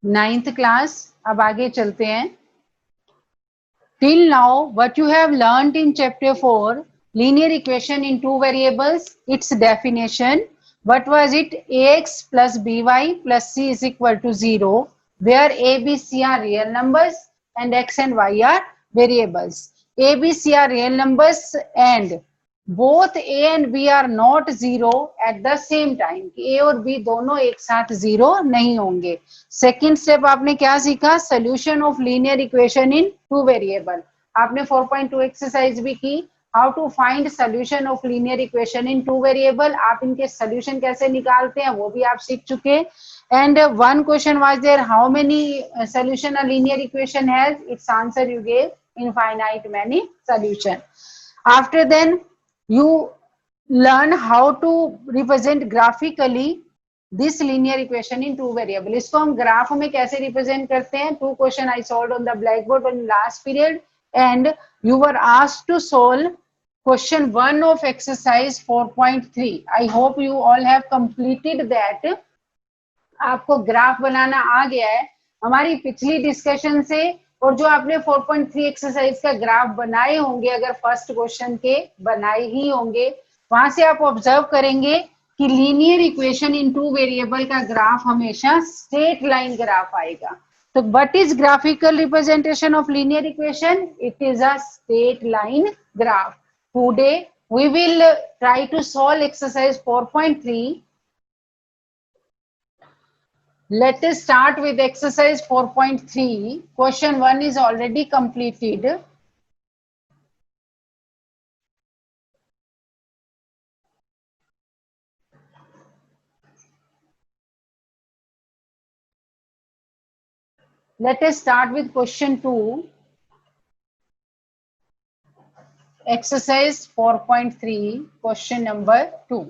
9th class. अब आगे चलते हैं। Till now, what you have learnt in chapter 4, linear equation in two variables, its definition. What was it? Ax plus by plus c is equal to 0, where a, b, c are real numbers and x and y are variables. A, b, c are real numbers and both a and b are not zero at the same time. a और b दोनों एक साथ zero नहीं होंगे। Second step आपने क्या सीखा? Solution of linear equation in two variable. आपने 4.2 एक्सरसाइज भी की, how to find solution of linear equation in two variable. आप इनके सोल्यूशन कैसे निकालते हैं वो भी आप सीख चुके। And one question was there, how many solution a linear equation has? Its answer you gave infinite many solution. After then you learn how to represent graphically this linear equation in two variable. इसको हम graph में कैसे represent करते हैं? Two question I solved on the blackboard in last period and you were asked to solve question 1 of exercise 4.3. I hope you all have completed that. आपको graph बनाना आ गया है हमारी पिछली डिस्कशन से, और जो आपने 4.3 एक्सरसाइज का ग्राफ बनाए होंगे, अगर फर्स्ट क्वेश्चन के बनाए ही होंगे, वहां से आप ऑब्जर्व करेंगे कि linear equation in two variable का ग्राफ हमेशा स्ट्रेट लाइन ग्राफ आएगा। तो what is graphical representation of linear equation? It is a straight line graph. Today we will try to solve exercise 4.3. Let us start with exercise 4.3. Question 1 is already completed. Let us start with question 2. Exercise 4.3, question number 2.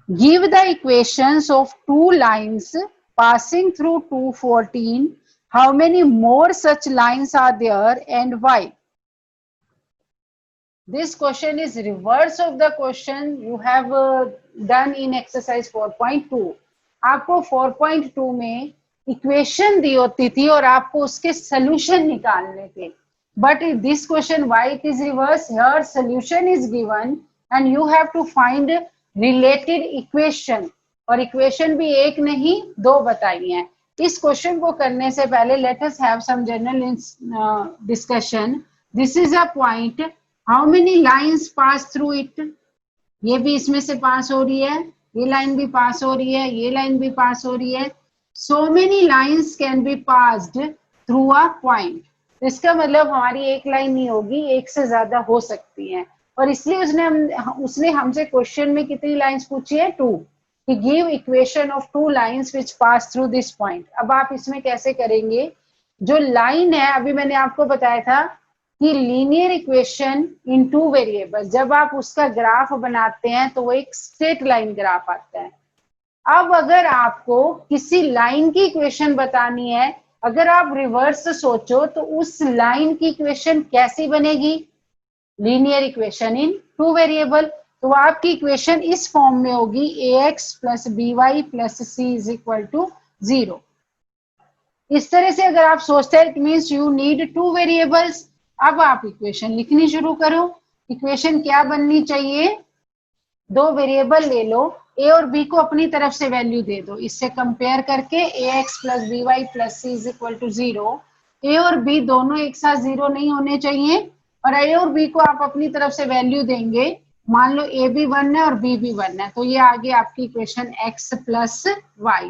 Give the equations of two lines passing through 214. How many more such lines are there and why? This question is reverse of the question you have done in exercise 4.2. आपको 4.2 में equation दी होती थी और आपको उसके solution निकालने थे, but in this question why it is reverse? Here solution is given and you have to find related equation, और इक्वेशन भी एक नहीं दो बताई हैं। इस क्वेश्चन को करने से पहले let us have some general discussion. This is a point, how many lines pass through it? ये भी इसमें से पास हो रही है, ये लाइन भी पास हो रही है, ये लाइन भी पास हो रही है। So many lines can be passed through a point. इसका मतलब हमारी एक लाइन नहीं होगी, एक से ज्यादा हो सकती हैं, और इसलिए उसने हमसे क्वेश्चन में कितनी लाइंस पूछी है? 2. कि give equation of two lines which pass through this point. अब आप इसमें कैसे करेंगे? जो लाइन है, अभी मैंने आपको बताया था कि linear equation in two variable, जब आप उसका ग्राफ बनाते हैं तो वो एक स्ट्रेट लाइन ग्राफ आता है। अब अगर आपको किसी लाइन की इक्वेशन बतानी है, अगर आप रिवर्स सोचो तो उस लाइन की इक्वेशन कैसी बनेगी? Linear equation in two variable. तो आपकी इक्वेशन इस फॉर्म में होगी, ax plus by plus c is equal to 0। इस तरह से अगर आप सोचते हैं, it means you need two variables. अब आप इक्वेशन लिखनी शुरू करो। इक्वेशन क्या बननी चाहिए? दो वेरिएबल ले लो, a और b को अपनी तरफ से वैल्यू दे दो, इससे कंपेयर करके ax plus by plus c is equal to 0। a और b दोनों एक साथ 0 नहीं होने चाहिए, और a और b को आप अपनी तरफ से वैल्यू देंगे। मान लो a भी 1 है और b भी 1 है, तो ये आगे आपकी इक्वेशन x प्लस y।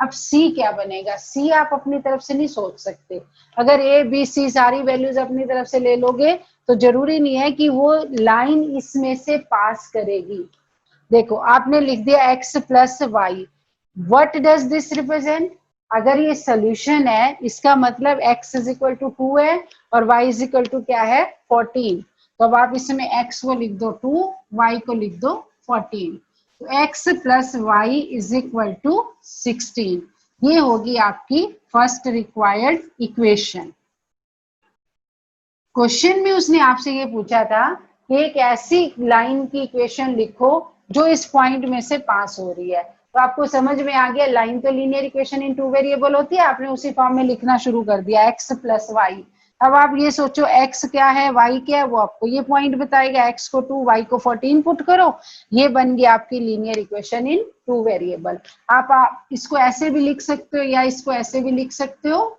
अब c क्या बनेगा? c आप अपनी तरफ से नहीं सोच सकते। अगर a b c सारी वैल्यूज अपनी तरफ से ले लोगे तो जरूरी नहीं है कि वो लाइन इसमें से पास करेगी। देखो आपने लिख दिया x plus y. What does this represent? अगर ये सोल्यूशन है, इसका मतलब x इज इक्वल टू 2 है और y इज इक्वल टू क्या है? 14। तो अब आप इसमें x को लिख दो 2, y को लिख दो 14। तो x plus y is equal to 16। ये होगी आपकी फर्स्ट रिक्वायर्ड इक्वेशन। क्वेश्चन में उसने आपसे ये पूछा था कि एक ऐसी लाइन की इक्वेशन लिखो जो इस पॉइंट में से पास हो रही है, तो आपको समझ में आ गया, लाइन तो linear equation in two variable होती है, आपने उसी फॉर्म में लिखना शुरू कर दिया x प्लस वाई। अब आप ये सोचो x क्या है y क्या है, वो आपको ये पॉइंट बताएगा, x को 2 y को 14 पुट करो, ये बन गया आपकी linear equation in two variable. आप इसको ऐसे भी लिख सकते हो या इसको ऐसे भी लिख सकते हो,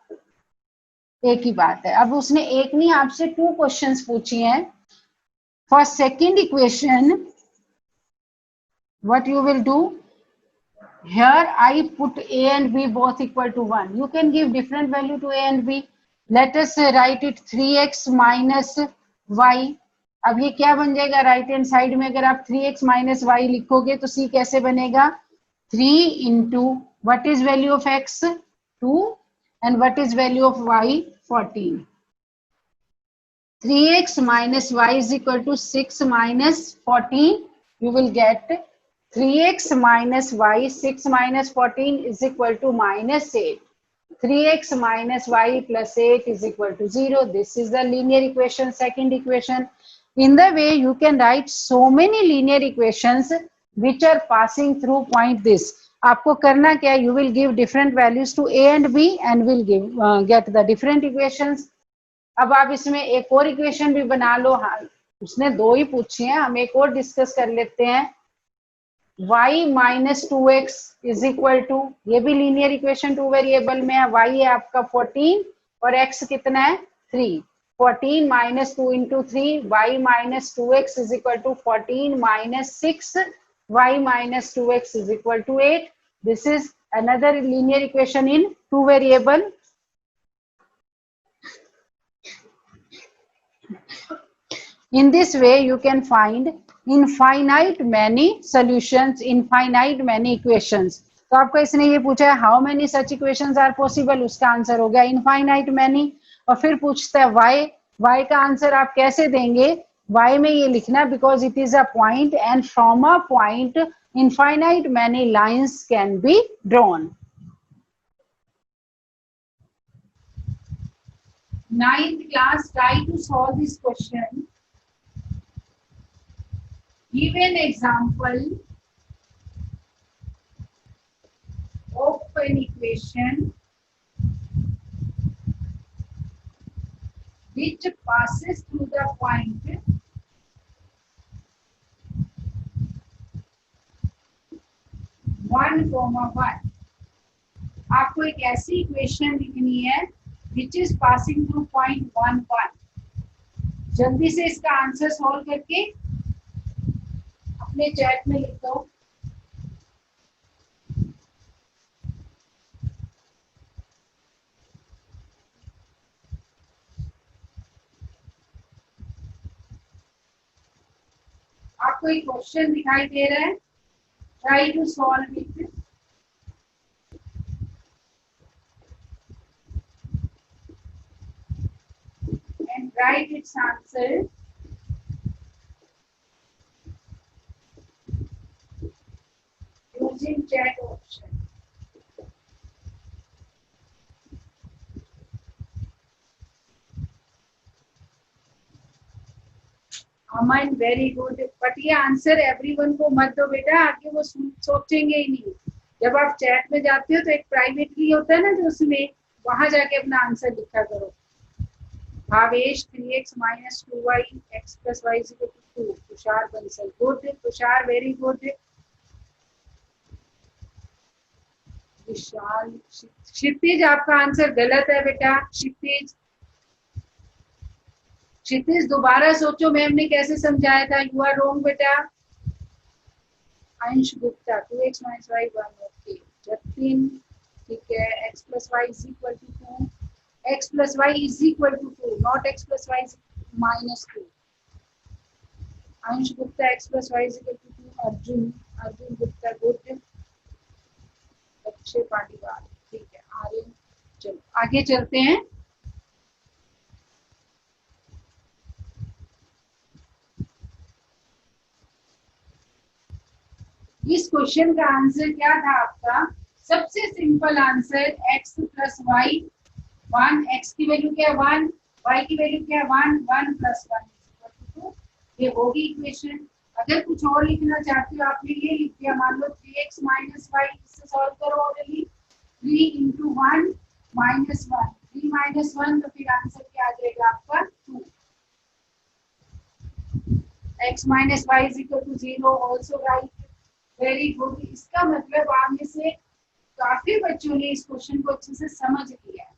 एक ही बात है। अब उसने एक नहीं आपसे 2 क्वेश्चंस पूछी हैं। For second equation what you will do, here I put a and b both equal to 1. You can give different value to a and b. Let us write it 3x minus y. अब ये क्या बन जाएगा, right hand side में अगर आप 3x minus Y लिखोगे तो c कैसे बनेगा, 3 into what is value of x 2 and what is value of y 14. 3x minus y is equal to 6 minus 14. You will get 3x minus y, 6 minus 14 is equal to minus 8. 3x minus y plus 8 is equal to 0. This is the linear equation, second equation. In the way you can write so many linear equations which are passing through point this. आपको करना क्या है, you will give different values to a and b and will give get the different equations. अब आप इसमें एक और equation भी बना लो। हाँ, उसने 2 ही पूछी हैं, हम एक और डिस्कस कर लेते हैं। y minus 2x is equal to, ये भी लीनियर इक्वेशन 2 वेरिएबल में है। y है आपका 14 और x कितना है 3। 14 minus 2 into 3, y minus 2x is equal to 14 minus 6, y minus 2x is equal to 8. This is another linear equation in 2 variable. In this way you can find infinite many solutions, infinite many equations. तो आपको इसने ये पूछा है how many such equations are possible, उसका answer हो गया infinite many. और फिर पूछता है y का आंसर आप कैसे देंगे, y में ये लिखना because it is a point and from a point infinite many lines can be drawn. 9th class, try to solve this question. Give an example of an equation which passes through the point one comma one. आपको एक ऐसी equation लिखनी है which is passing through point 1 1. जल्दी से इसका answer solve करके अपने चैट में लिख दो. आपको एक क्वेश्चन दिखाई दे रहा है, try to solve it and write its answer using chat option. Aman very good. But ये आंसर एवरीवन को मत दो बेटा, आगे वो सोचेंगे ही नहीं. जब आप चैट में जाते हो तो एक प्राइवेटली होता है ना, जो उसमें वहां जाके अपना आंसर लिखा करो. Bhavesh 3x minus 2y x plus y is equal to 2. Tushar Bansal good. Tushar very good. Vishal Kshitij आपका आंसर गलत है बेटा. क्षितिज दोबारा सोचो, मैम ने कैसे समझाया था. यू आर रॉन्ग बेटा. अंश Gupta 2x minus y 1. Okay Jatin ठीक है. x plus y is equal to 2. x plus y is equal to 2, not x plus y is minus 2. Ansh Gupta x plus y is equal to 2. Arjun Gupta good. Akshay Patiwal ठीक है. आर्यन. चलो आगे चलते हैं. इस क्वेश्चन का आंसर क्या था आपका, सबसे simple answer x plus y 1. x की वैल्यू क्या है 1, y की वैल्यू क्या है 1, 1 प्लस 1 इज इक्वल टू 2. ये होगी इक्वेशन. अगर कुछ और लिखना चाहते हो आपने ये लिख दिया, मान लो 3x माइनस वाई, इससे सॉल्व करो ऑर्डरली, 3 इंटू 1 माइनस 1, 3 माइनस 1 तो फिर आंसर क्या आ जाएगा आपका 2। x minus y is equal to 0 also right, very good. इसका मतलब आप में से काफी बच्चों ने इस क्वेश्चन को अच्छे से समझ लिया है।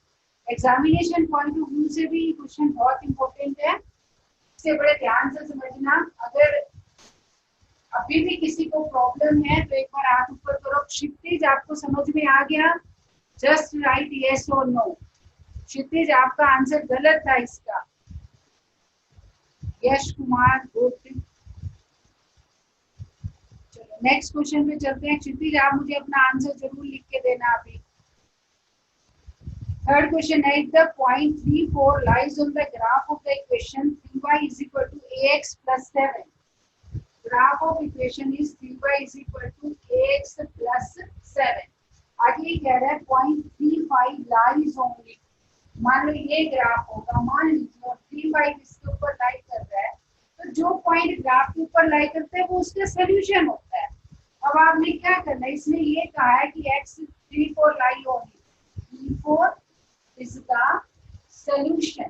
एग्जामिनेशन पॉइंट ऑफ व्यू से भी क्वेश्चन बहुत इंपॉर्टेंट है, इसे बड़े ध्यान से समझना। अगर अभी भी किसी को प्रॉब्लम है तो एक बार हाथ ऊपर करो। क्षितिज आपको समझ में आ गया? जस्ट राइट यस और नो। क्षितिज आपका आंसर गलत था इसका। यश कुमार गुड। चलो नेक्स्ट क्वेश्चन पे चलते हैं। क्षितिज आप मुझे अपना आंसर जरूर लिख के देना अभी। थर्ड क्वेश्चन है, if the point 3, 4 lies on the graph of the equation 3y is equal to ax plus 7, graph of equation is 3y is equal to ax plus 7। आगे कह रहा है पॉइंट 3, 5 लाइज ओनली। मान लो ये graph होगा, मान लीजिए, और 3, 5 इसके ऊपर लाई कर रहा है, तो जो पॉइंट ग्राफ के ऊपर लाई करते हैं वो उसका सोल्यूशन होता है। अब आपने क्या करना है, इसने ये कहा है कि x 3, 4 lie only, 3, 4 is the solution।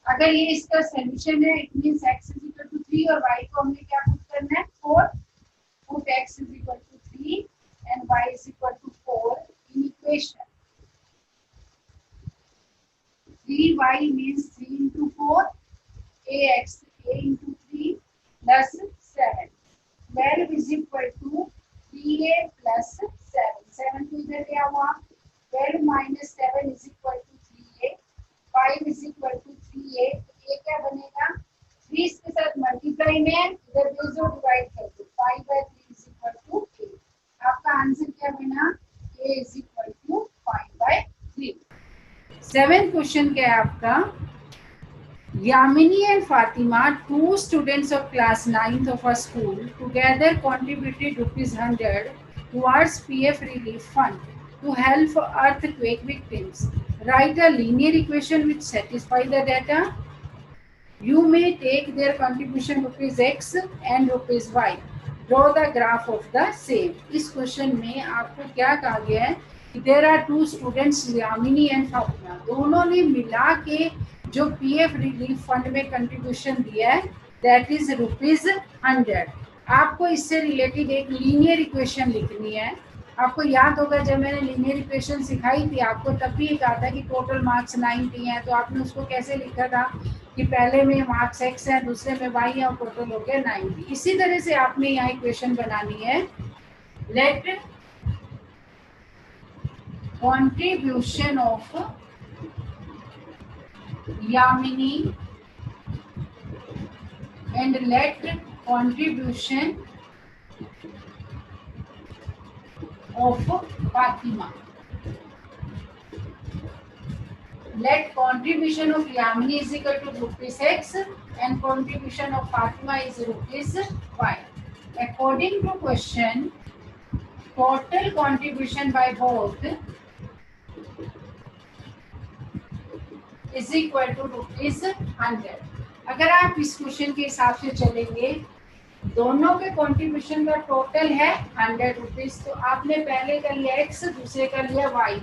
अगर ये इसका सोल्यूशन है, it means x is equal to 3 और y को हमने क्या पुट करना है 4, put x is equal to 3 and y is equal to 4 in equation। 3y means 3 into 4, ax a into 3 plus 7, 12 is equal to 3a plus 7, 7 तो इधर गया हुआ, 12 minus 7 is equal to 3a, 5 is equal to 3a, तो a क्या बनेगा 3 इसके साथ multiply में इधर बेस और डिवाइड कर दो, 5 by 3 is equal to a। आपका आंसर क्या बना, a is equal to 5 by 3। 7th question क्या है आपका, Yamini and Fatima, 2 students of class 9th of our school, together contributed ₹100 towards PF relief fund to help earthquake victims. Write a linear equation which satisfy the data. You may take their contribution ₹x and ₹y. Draw the graph of the same. इस question में आपको क्या कहा गया है, there are 2 students, Yamini and Fatima, दोनों ने मिला के जो पीएफ रिलीफ फंड में कंट्रीब्यूशन दिया है, दैट इज ₹100। आपको इससे रिलेटेड एक लीनियर इक्वेशन लिखनी है। आपको याद होगा जब मैंने लीनियर इक्वेशन सिखाई थी आपको, तब भी कहा था कि टोटल मार्क्स 90 हैं, तो आपने उसको कैसे लिखा था कि पहले में मार्क्स x है, दूसरे में y है और टोटल हो गया 90। इसी तरह से आपने यहाँ इक्वेशन बनानी है, let contribution of Yamini and let contribution of Fatima. Let contribution of Yamini is equal to ₹x and contribution of Fatima is ₹y. According to question, total contribution by both is equal to ₹100। अगर आप इस question के हिसाब से चलेंगे, दोनों के contribution का टोटल है ₹100, तो आपने पहले कर लिया x, दूसरे कर लिया y,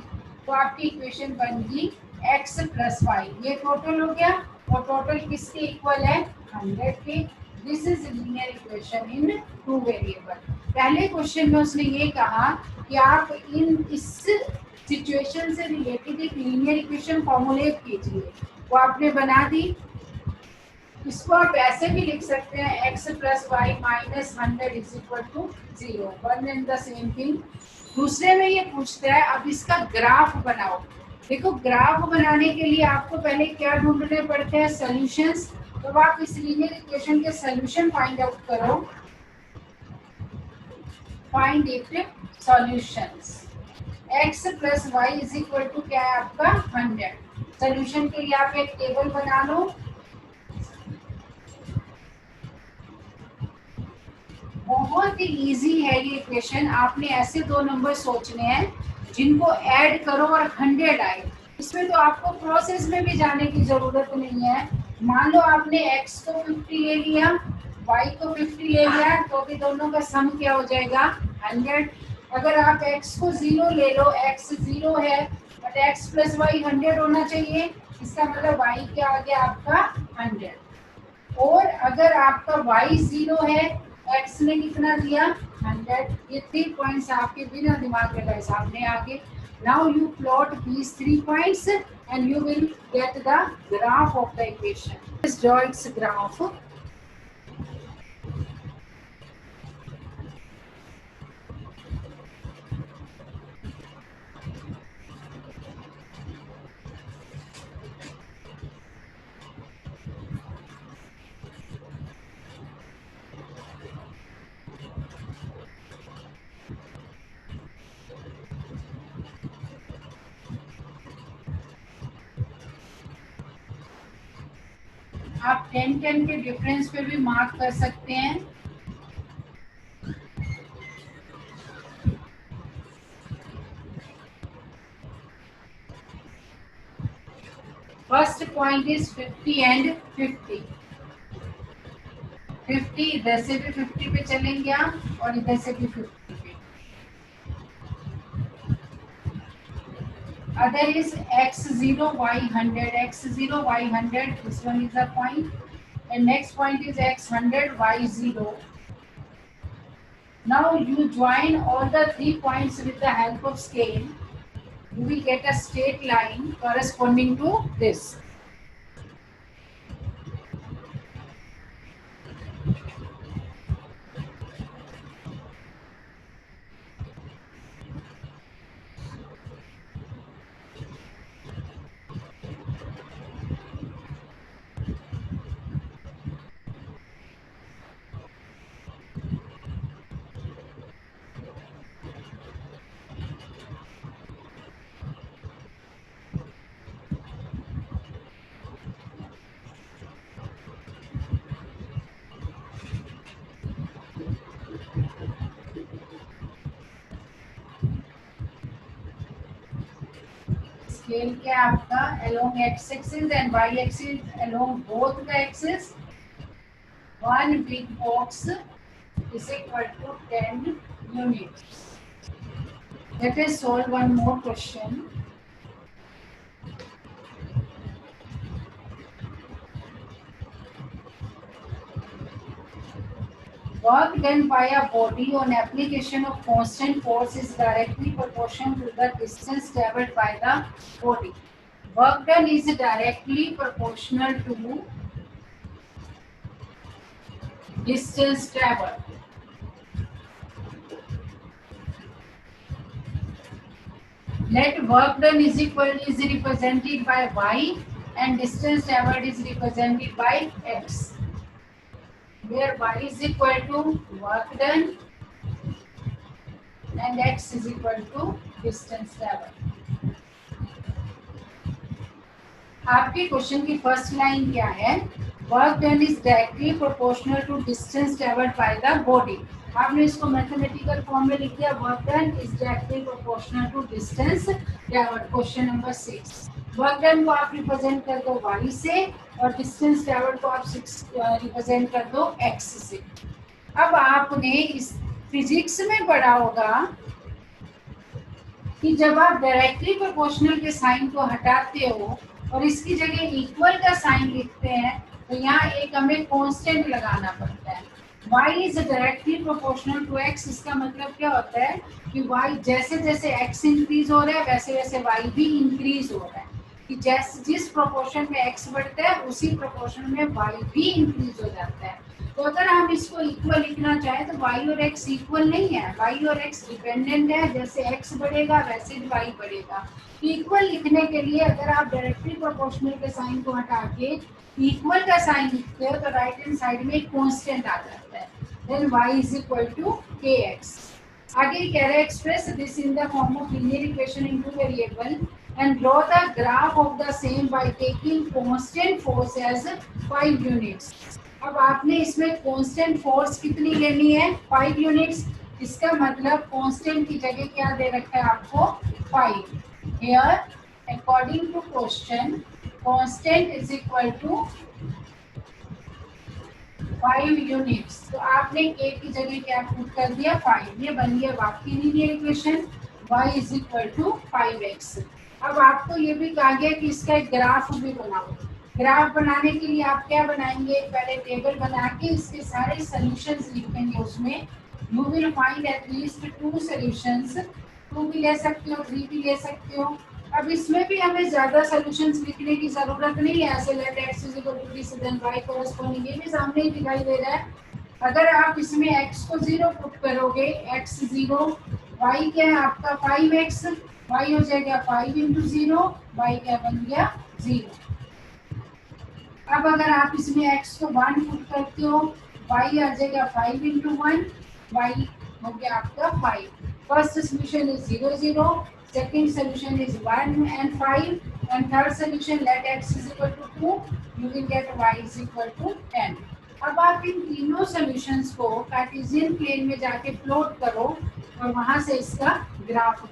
तो आपकी इक्वेशन बन गई x प्लस y। ये टोटल हो गया और टोटल किसके इक्वल है 100 के। This is linear equation in 2 variable. पहले क्वेश्चन में उसने ये कहा कि आप इस सिचुएशन से रिलेटेड एक लीनियर इक्वेशन फॉर्मुलेट कीजिए, वो आपने बना दी। इसको आप ऐसे भी लिख सकते हैं x plus y minus 100 is equal to 0, one and the same thing. दूसरे में ये पूछता है अब इसका ग्राफ बनाओ। देखो ग्राफ बनाने के लिए आपको पहले क्या ढूंढने पड़ते हैं, सॉल्यूशंस। तो आप इस लीनियर इक्वेशन के सॉल्यूशन फाइंड आउट करो, find it solutions. x plus y is equal to क्या है आपका 100। सोल्यूशन के लिए आप एक टेबल बना लो। बहुत ही इजी है ये इक्वेशन। आपने ऐसे 2 नंबर सोचने हैं जिनको ऐड करो और 100 आए। इसमें तो आपको प्रोसेस में भी जाने की जरूरत नहीं है, मान लो आपने x को 50 ले लिया, y को 50 ले लिया, तो भी दोनों का सम क्या हो जाएगा 100। अगर आप x को 0 ले लो, x 0 है बट x प्लस वाई 100 होना चाहिए, इसका मतलब y क्या आ गया आपका 100। और अगर आपका y 0 है, x ने कितना दिया 100। ये 3 पॉइंट्स आपके बिना दिमाग लगाए सामने आ गए। Now you plot these 3 points and you will get the graph of the equation. Let's draw its graph. आप 10-10 के डिफरेंस पे भी मार्क कर सकते हैं। First point is 50 and 50। 50 इधर से भी 50 पे चलेंगे आप और इधर से भी 50 पे। Other is x0 y 100, x0 y 100. This one is the point, and next point is x 100 y 0. Now you join all the 3 points with the help of scale. You will get a straight line corresponding to this. Scale क्या आपका along x-axis and y-axis along both the axes. One big box is equal to 10 units. Let us solve one more question. Work done by a body on application of constant force is directly proportional to the distance traveled by the body. Work done is directly proportional to distance traveled. Let work done is represented by y and distance traveled is represented by x. Where y is equal to work done and x is equal to distance traveled. आपके question की first line क्या है? Work done is directly proportional to distance travelled by the body. आपने इसको mathematical form में लिख दिया, work done is directly proportional to distance travelled. Question number 6, work done को आप रिप्रेजेंट कर दो y से और डिस्टेंस ट्रेवल्ड को आप रिप्रेजेंट कर दो x से। अब आपने इस फिजिक्स में पढ़ा होगा कि जब आप डायरेक्टली प्रोपोर्शनल के साइन को हटाते हो और इसकी जगह इक्वल का साइन लिखते हैं तो यहाँ एक हमें कांस्टेंट लगाना पड़ता है। y is directly proportional to x। इसका मतलब क्या होता है कि y जैसे जैसे x इंक्रीज हो रहा है वैसे वैसे y भी इंक्रीज हो रहा है, कि जैसे जिस प्रोपोर्शन में x बढ़ता है उसी प्रोपोर्शन में y भी इंक्रीज हो जाता है। तो अगर हम इसको इक्वल लिखना चाहें तो y और x इक्वल नहीं है, y और x डिपेंडेंट है। जैसे x बढ़ेगा वैसे ही y बढ़ेगा। इक्वल लिखने के लिए अगर आप डायरेक्टली प्रोपोर्शनल के साइन को हटा के इक्वल का साइन लिखते हो तो राइट हैंड साइड में कांस्टेंट आ जाता है। Then y is equal to kx। आगे कह रहे हैं express this in the form of linear equation in two variable and draw the graph of the same by taking constant force as 5 units. अब आपने इसमें कांस्टेंट फोर्स कितनी लेनी है 5 यूनिट्स। इसका मतलब कांस्टेंट की जगह क्या दे रखा है आपको 5। Here according to question constant is equal to 5 units. तो आपने k की जगह क्या पुट कर दिया 5, ये बन गया आपकी linear equation y is equal to 5x। अब आपको ये भी कहा गया कि इसका एक ग्राफ भी बनाओ। ग्राफ बनाने के लिए आप क्या बनाएंगे, पहले टेबल बना के इसके सारे सॉल्यूशंस लिखेंगे। उसमें you will find at least 2 solutions, 2 भी ले सकते हो 3 भी ले सकते हो। अब इसमें भी हमें ज्यादा सॉल्यूशंस लिखने की जरूरत नहीं है, ऐसे let x is equal to this then y corresponding, ये भी सामने ही दिखाई दे रहा है। अगर आप इसमें x को 0 पुट करोगे, x 0, y क्या है आपका 5x, y हो जाएगा 5 इंटू 0, y क्या बन गया 0। अब अगर आप इसमें x को 1 पुट करते हो, y आ जाएगा 5 इंटू 1, y हो गया आपका 5। First solution is 0 0, second solution is 1 and 5, and third solution let x is equal to 2, you will get y is equal to 10। अब आप इन तीनों सॉल्यूशंस को कार्टेशियन प्लेन में जाके प्लॉट करो और वहां से इसका ग्राफ